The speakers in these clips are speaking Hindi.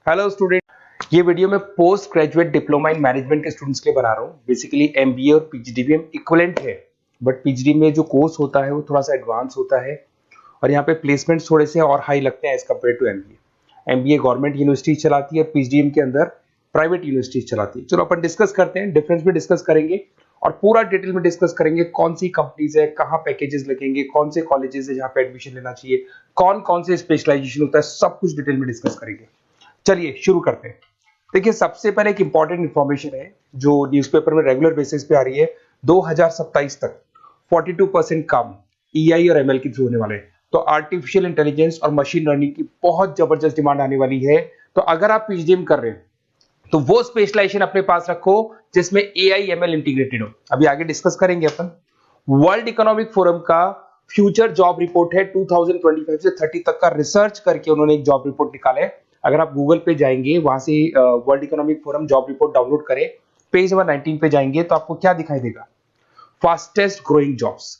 हेलो स्टूडेंट, ये वीडियो मैं post graduate diploma in management के स्टूडेंट्स के लिए बना रहा हूँ। बेसिकली एमबीए और पीजीडीबीएम इक्विवेलेंट है, बट पीजीडी में जो कोर्स होता है वो थोड़ा सा एडवांस होता है और यहाँ पे प्लेसमेंट्स थोड़े से और हाई लगते हैं as compared to MBA. MBA government university चलाती है, पीजीडीएम के अंदर प्राइवेट यूनिवर्सिटी चलाती है। चलो अपन डिस्कस करते हैं, डिफरेंस भी डिस्कस करेंगे और पूरा डिटेल में डिस्कस करेंगे कौन सी कंपनीज है, कहाँ पैकेजेस लगेंगे, कौन से कॉलेजेस है जहाँ पे एडमिशन लेना चाहिए, कौन कौन से स्पेशलाइजेशन होता है, सब कुछ डिटेल में डिस्कस करेंगे। चलिए शुरू करते हैं। देखिए, सबसे पहले एक इंपॉर्टेंट इंफॉर्मेशन है जो न्यूज़पेपर में रेगुलर बेसिस पे आ रही है। 2027 तक 42% काम ईआई और एमएल के थ्रू होने वाले हैं। तो आर्टिफिशियल इंटेलिजेंस और मशीन लर्निंग की बहुत जबरदस्त डिमांड आने वाली है। तो अगर आप पीजीडीएम कर रहे हैं तो वो स्पेशलाइजेशन अपने पास रखो जिसमें एआई एमएल इंटीग्रेटेड हो। अभी आगे डिस्कस करेंगे अपन। वर्ल्ड इकोनॉमिक फोरम का फ्यूचर जॉब रिपोर्ट है 2025 से 30 तक का रिसर्च करके उन्होंने एक जॉब रिपोर्ट निकाला है। अगर आप गूगल पे जाएंगे, वहां से world economic forum job report download करें, पेज नंबर 19 पे जाएंगे तो आपको क्या दिखाई देगा? फास्टेस्ट ग्रोइंग जॉब्स,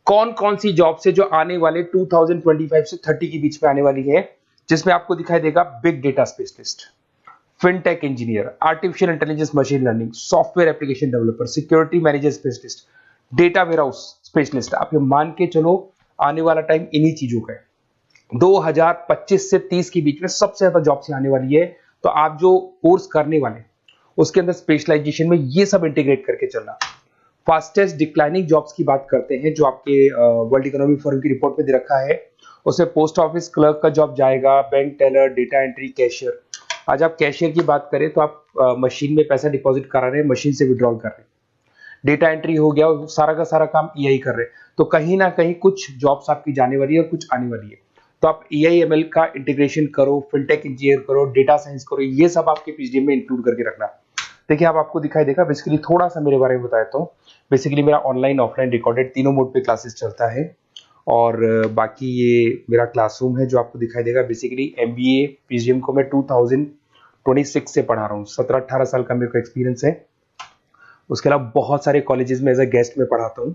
कौन कौन सी जॉब्स है जो आने वाले 2025 से 30 के बीच में आने वाली है, जिसमें आपको दिखाई देगा big data specialist, fintech engineer, artificial intelligence machine learning, software application developer, security manager specialist, data warehouse specialist. आप ये मान के चलो आने वाला टाइम इन्हीं चीजों का है। 2025 से 30 के बीच में सबसे ज्यादा जॉब्स आने वाली है। तो आप जो कोर्स करने वाले उसके अंदर स्पेशलाइजेशन में ये सब इंटीग्रेट करके चलना। फास्टेस्ट डिक्लाइनिंग जॉब्स की बात करते हैं जो आपके वर्ल्ड इकोनॉमिक फोरम की रिपोर्ट में दे रखा है। उसमें पोस्ट ऑफिस क्लर्क का जॉब जाएगा, bank teller, data entry, cashier. आज आप कैशियर की बात करें तो आप मशीन में पैसा डिपॉजिट करा रहे हैं, मशीन से विड्रॉल कर रहे हैं। डेटा एंट्री हो गया, सारा का सारा काम ईआई कर रहे हैं। तो कहीं ना कहीं कुछ जॉब्स आपकी जाने वाली है और कुछ आने वाली है। तो आप एआई एमएल का इंटीग्रेशन करो, फिनटेक इंजीनियर करो, डेटा साइंस करो, ये सब आपके पीजीडीएम में इंक्लूड करके रखना। देखिए, अब आपको दिखाई देगा। बेसिकली थोड़ा सा मेरे बारे में बताता हूँ। बेसिकली मेरा ऑनलाइन ऑफलाइन रिकॉर्डेड तीनों मोड पे क्लासेस चलता है और बाकी ये मेरा क्लासरूम है जो आपको दिखाई देगा। बेसिकली एमबीए पीजीडीएम को मैं 2026 से पढ़ा रहा हूँ। 17-18 साल का मेरे को एक्सपीरियंस है। उसके अलावा बहुत सारे कॉलेजेस में एज अ गेस्ट में पढ़ाता हूँ।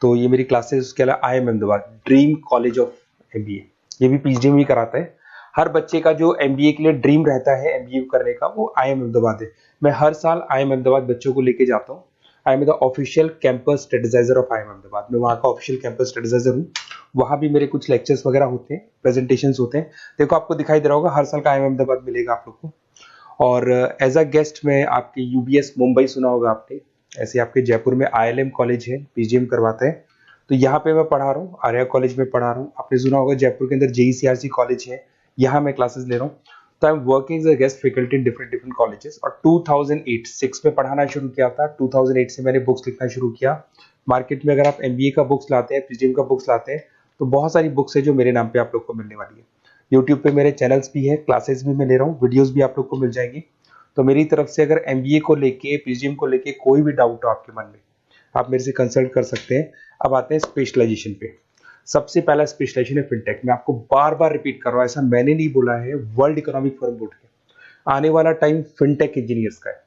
तो ये मेरी क्लासेस, उसके अलावा IIM Ahmedabad dream college of MBA, ये भी पीजीडीएम ही कराता है। हर बच्चे का जो एमबीए के लिए ड्रीम रहता है एमबीए करने का, वो आईएम अहमदाबाद है। मैं हर साल आईएम अहमदाबाद बच्चों को लेके जाता हूँ। I am the official campus strategiser of IM Ahmedabad. मैं वहाँ का ऑफिशियल कैंपस स्ट्रेटेजाइजर हूँ। वहाँ भी मेरे कुछ लेक्चर्स वगैरह होते हैं, प्रेजेंटेशंस होते हैं। देखो, आपको दिखाई दे रहा होगा हर साल का आईएम अहमदाबाद मिलेगा आप लोग को। और एज अ गेस्ट में आपके यूबीएस मुंबई सुना होगा आपने, ऐसे आपके जयपुर में आईएलएम कॉलेज है, पीजीएम करवाते हैं। तो यहाँ पे मैं पढ़ा रहा हूँ, आर्या कॉलेज में पढ़ा रहा हूँ। आपने सुना होगा जयपुर के अंदर जेईसीआरसी कॉलेज है, यहाँ मैं क्लासेस ले रहा हूँ। तो I am working as a guest faculty in different different colleges. और 2008-6 में पढ़ाना शुरू किया था। 2008 से मैंने बुक्स लिखना शुरू किया। मार्केट में अगर आप एमबीए का बुक्स लाते हैं, पीजीएम का बुक्स लाते हैं, तो बहुत सारी बुक्स है जो मेरे नाम पे आप लोग को मिलने वाली है। यूट्यूब पे मेरे चैनल्स भी है, क्लासेस भी मैं ले रहा हूँ, वीडियोस भी आप लोग को मिल जाएंगी। तो मेरी तरफ से अगर एमबीए को लेके, पीजीएम को लेके कोई भी डाउट हो आपके मन में, आप मेरे से कंसल्ट कर सकते हैं। अब आते हैं स्पेशलाइजेशन पे। सबसे पहला स्पेशलाइजेशन है फिनटेक। मैं आपको बार बार रिपीट कर रहा हूँ, ऐसा मैंने नहीं बोला है, वर्ल्ड इकोनॉमिक फोरम बोर्ड के। आने वाला टाइम फिनटेक इंजीनियर्स का है।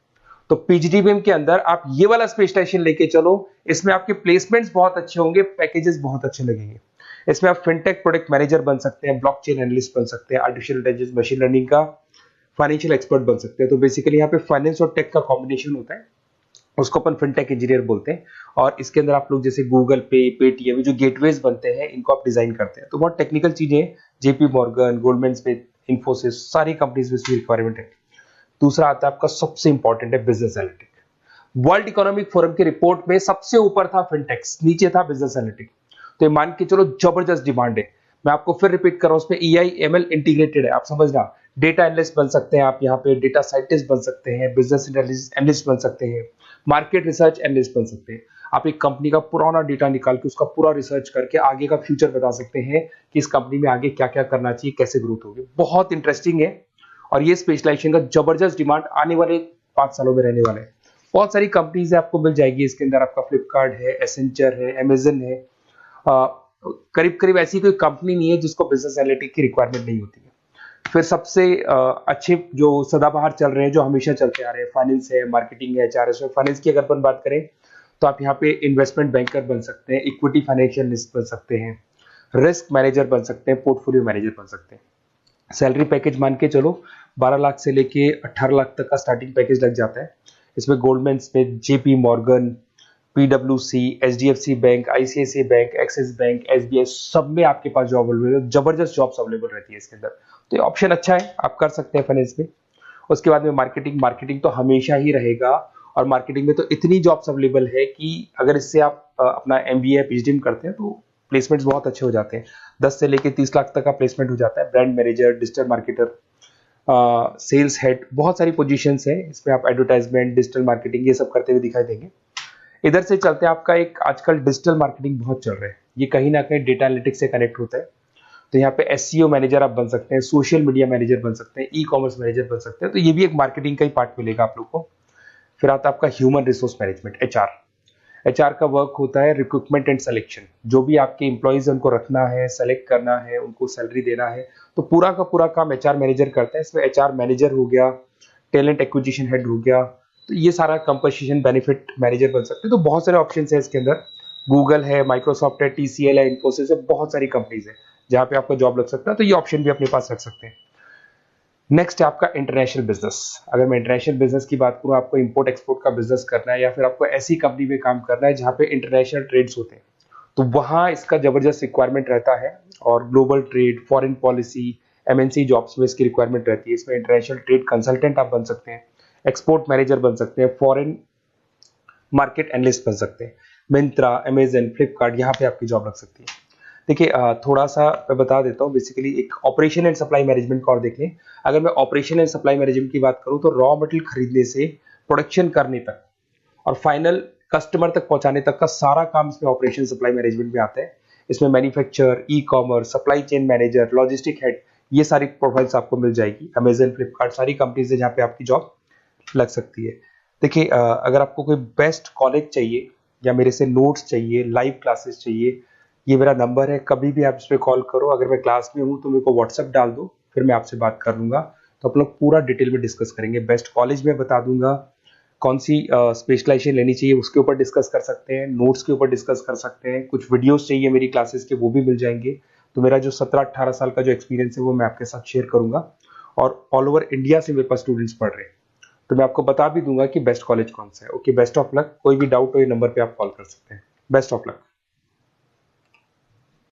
तो पीजीडीबीएम के अंदर आप ये वाला स्पेशलाइजेशन लेके चलो। इसमें आपके प्लेसमेंट्स बहुत अच्छे होंगे, पैकेजेस बहुत अच्छे लगेंगे। इसमें आप फिनटेक प्रोडक्ट मैनेजर बन सकते हैं, ब्लॉकचेन एनालिस्ट बन सकते हैं, आर्टिफिशियल इंटेलिजेंस मशीन लर्निंग का फाइनेंशियल एक्सपर्ट बन सकते हैं। तो बेसिकली यहाँ पे फाइनेंस और टेक का कॉम्बिनेशन होता है, उसको अपन फिनटेक इंजीनियर बोलते हैं। और इसके अंदर आप लोग जैसे गूगल पे, पेटीएम, जो गेटवेज बनते हैं, इनको आप डिजाइन करते हैं। तो बहुत टेक्निकल चीजें हैं। JP Morgan, Goldman Smith, Infosys, सारी कंपनीज में इसकी रिक्वायरमेंट है। दूसरा आता है आपका सबसे इंपॉर्टेंट है business analytic. World economic forum की रिपोर्ट में सबसे ऊपर था फिनटेक्स, नीचे था बिजनेस एनालिटिक। तो ये मान के चलो जबरदस्त डिमांड है। मैं आपको फिर रिपीट कर रहा हूं, उसमें ईआई एमएल इंटीग्रेटेड है, आप समझना। डेटा एनालिस्ट बन सकते हैं आप, यहाँ पे डेटा साइंटिस्ट बन सकते हैं, बिजनेस एनालिस्ट बन सकते हैं, मार्केट रिसर्च एनालिस्ट बन सकते हैं। आप एक कंपनी का पुराना डेटा निकाल के उसका पूरा रिसर्च करके आगे का फ्यूचर बता सकते हैं कि इस कंपनी में आगे क्या क्या करना चाहिए, कैसे ग्रोथ होगी। बहुत इंटरेस्टिंग है और ये स्पेशलाइजेशन का जबरदस्त डिमांड आने वाले 5 सालों में रहने वाले हैं। बहुत सारी कंपनीज आपको मिल जाएगी इसके अंदर। आपका फ्लिपकार्ट है, एसेंचर है, अमेजन है। करीब करीब ऐसी कोई कंपनी नहीं है जिसको बिजनेस एनालिटिक की रिक्वायरमेंट नहीं होती है। फिर सबसे अच्छे जो सदाबहार चल रहे हैं, जो हमेशा चलते आ रहे हैं, फाइनेंस है, मार्केटिंग है, एचआर है। फाइनेंस की अगर अपन बात करें तो आप यहाँ पे इन्वेस्टमेंट बैंकर बन सकते हैं, इक्विटी फाइनेंशियल बन सकते हैं, रिस्क मैनेजर बन सकते हैं, पोर्टफोलियो मैनेजर बन सकते हैं। सैलरी पैकेज मान के चलो 12 लाख से लेके 18 लाख तक का स्टार्टिंग पैकेज लग जाता है। इसमें गोल्डमैन स्मिथ, जेपी मॉर्गन, पीडब्ल्यूसी, HDFC bank, ICICI bank, Axis bank, SBI, सब में आपके पास जॉब अवेलेबल है। जबरदस्त जॉब्स अवेलेबल रहती है इसके अंदर, तो ये ऑप्शन अच्छा है, आप कर सकते हैं फाइनेंस में। उसके बाद में मार्केटिंग, मार्केटिंग तो हमेशा ही रहेगा, और मार्केटिंग में तो इतनी जॉब्स अवेलेबल है कि अगर इससे आप अपना एमबीए पीएचडी करते हैं तो प्लेसमेंट्स बहुत अच्छे हो जाते हैं। 10 से लेके 30 लाख तक का प्लेसमेंट हो जाता है। Brand manager, digital marketer, sales head, बहुत सारी पोजीशंस है इसमें। आप एडवर्टाइजमेंट, डिजिटल मार्केटिंग ये सब करते हुए दिखाई देंगे। इधर से चलते हैं, आपका एक आजकल डिजिटल मार्केटिंग बहुत चल रहा है, ये कहीं ना कहीं डेटा एनालिटिक्स से कनेक्ट होता है। तो यहाँ पे एसईओ मैनेजर आप बन सकते हैं, सोशल मीडिया मैनेजर बन सकते हैं, ई कॉमर्स मैनेजर बन सकते हैं, तो ये भी एक मार्केटिंग का ही पार्ट मिलेगा आप लोग को। फिर आता है आपका human resource management, HR. HR का वर्क होता है रिक्रूटमेंट एंड सिलेक्शन। जो भी आपके एम्प्लॉइज उनको रखना है, सेलेक्ट करना है, उनको सैलरी देना है, तो पूरा का पूरा काम एचआर मैनेजर करता है। इसमें एचआर मैनेजर हो गया, टैलेंट एक्विजिशन हेड हो गया, तो ये सारा कंपनसेशन बेनिफिट मैनेजर बन सकते हैं। तो बहुत सारे ऑप्शन है इसके अंदर। गूगल है, माइक्रोसॉफ्ट है, टीसीएल है, इन्फोसिस है, बहुत सारी कंपनीज है जहां पे आपका जॉब लग सकता है, तो ये ऑप्शन भी अपने पास रख सकते हैं। नेक्स्ट है आपका इंटरनेशनल बिजनेस। अगर मैं इंटरनेशनल बिजनेस की बात करूं, आपको इंपोर्ट एक्सपोर्ट का बिजनेस करना है, या फिर आपको ऐसी कंपनी में काम करना है जहां पे इंटरनेशनल ट्रेड्स होते हैं, तो वहां इसका जबरदस्त रिक्वायरमेंट रहता है। और global trade, foreign policy, MNC jobs में इसकी रिक्वायरमेंट रहती है। इसमें इंटरनेशनल ट्रेड कंसल्टेंट आप बन सकते हैं, एक्सपोर्ट मैनेजर बन सकते हैं, फॉरेन मार्केट एनालिस्ट बन सकते हैं। मिंत्रा, अमेजन, फ्लिपकार्ट, यहाँ पे आपकी जॉब लग सकती है। देखिए थोड़ा सा मैं बता देता हूँ। बेसिकली एक ऑपरेशन एंड सप्लाई मैनेजमेंट का और देख लें। अगर मैं ऑपरेशन एंड सप्लाई मैनेजमेंट की बात करूँ, तो रॉ मटेरियल खरीदने से प्रोडक्शन करने तक और फाइनल कस्टमर तक पहुंचाने तक का सारा काम इसमें ऑपरेशन सप्लाई मैनेजमेंट में आता है। इसमें manufacture, e commerce, supply chain manager, logistic head, ये सारी प्रोफाइल्स आपको मिल जाएगी। अमेजन, फ्लिपकार्ट, सारी कंपनीज है जहाँ पे आपकी जॉब लग सकती है। देखिए अगर आपको कोई बेस्ट कॉलेज चाहिए, या मेरे से नोट्स चाहिए, लाइव क्लासेस चाहिए, ये मेरा नंबर है, कभी भी आप इस पर कॉल करो। अगर मैं क्लास में हूँ तो मेरे को व्हाट्सएप डाल दो, फिर मैं आपसे बात कर लूंगा। तो आप लोग पूरा डिटेल में डिस्कस करेंगे। बेस्ट कॉलेज में बता दूंगा, कौन सी स्पेशलाइजेशन लेनी चाहिए उसके ऊपर डिस्कस कर सकते हैं, नोट्स के ऊपर डिस्कस कर सकते हैं। कुछ वीडियोस चाहिए मेरी क्लासेस के, वो भी मिल जाएंगे। तो मेरा जो 17-18 साल का जो एक्सपीरियंस है वो मैं आपके साथ शेयर करूंगा। और ऑल ओवर इंडिया से मेरे पास स्टूडेंट्स पढ़ रहे हैं, तो मैं आपको बता भी दूंगा कि बेस्ट कॉलेज कौन सा है। Okay, best of luck. कोई भी डाउट हो ये नंबर पे आप कॉल कर सकते हैं। Best of luck.